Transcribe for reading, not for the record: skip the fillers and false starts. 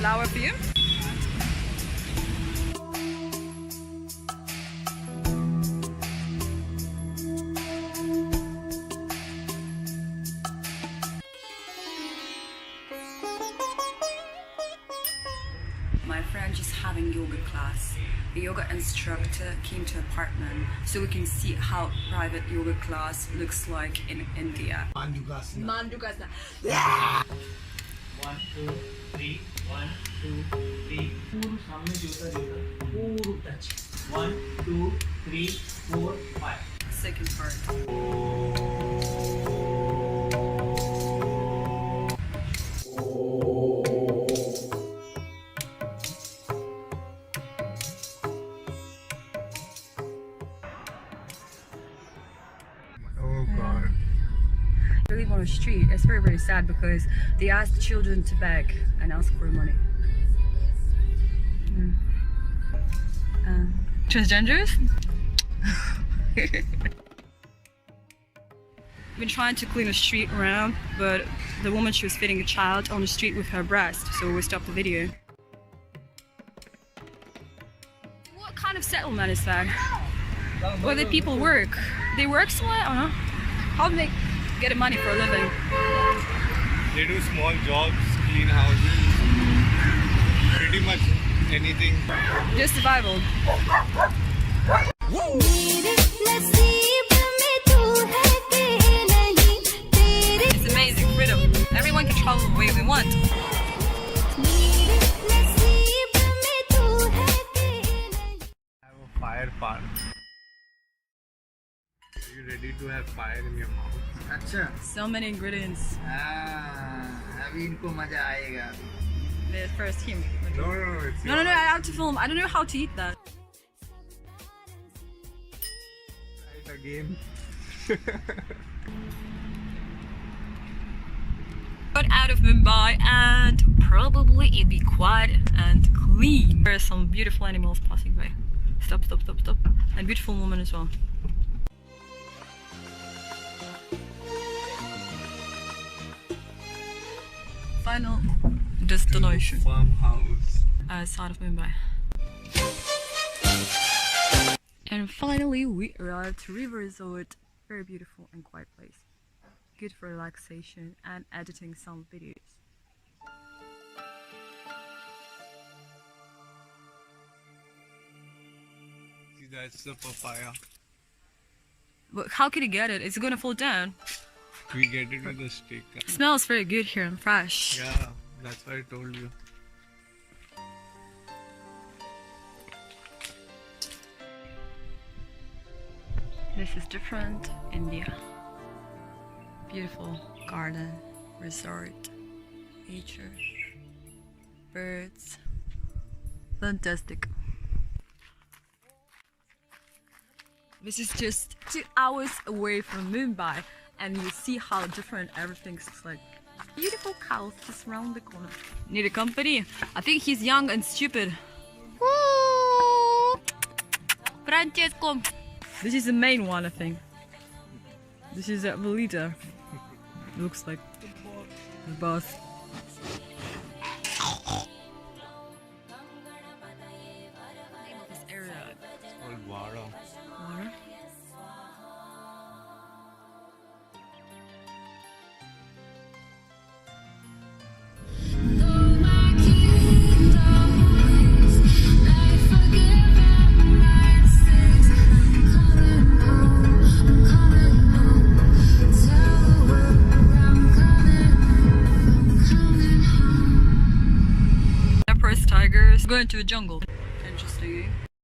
flower for you. My friend just having yoga class. The yoga instructor came to apartment so we can see how private yoga class looks like in India. Mandukasana. Yeah. 1 2 3 1 2 3 पूर्ण सामने जोता जोता पूर्ण touch 1 2 3 4 5 Second part. Oh God. We live on a street. It's very, very sad because they ask children to beg and ask for money. Transgenders? Been trying to clean a street around, but the woman, she was feeding a child on the street with her breast, so we stopped the video. What kind of settlement is that? Where the people work? They work somewhere? I don't know. How do they get money for a living? They do small jobs, clean houses, pretty much anything. Just survival. It's amazing, freedom. Everyone can travel the way they want. Have a fire pan. Are you ready to have fire in your mouth? अच्छा So many ingredients. अभी इनको मजा आएगा. The first him. No, it's No, I have to film. I don't know how to eat that. right again. Got out of Mumbai and probably it'd be quiet and clean. There are some beautiful animals passing by. Stop. And beautiful woman as well. Final destination. Farmhouse. Outside of Mumbai. And finally we arrived to River Resort. Very beautiful and quiet place. Good for relaxation and editing some videos. See, that's the papaya. But how can you get it? It's gonna fall down. We get it with a stick. It smells very good here and fresh. Yeah, that's what I told you. This is different India. Beautiful garden, resort, nature, birds. Fantastic. This is just 2 hours away from Mumbai, and you see how different everything's like. Beautiful cows just around the corner. Need a company? I think he's young and stupid. Woo! Francesco. This is the main one, I think. This is the leader. Looks like the boss. This area. It's called Vara. Water. Tigers going to the jungle. Interesting, eh?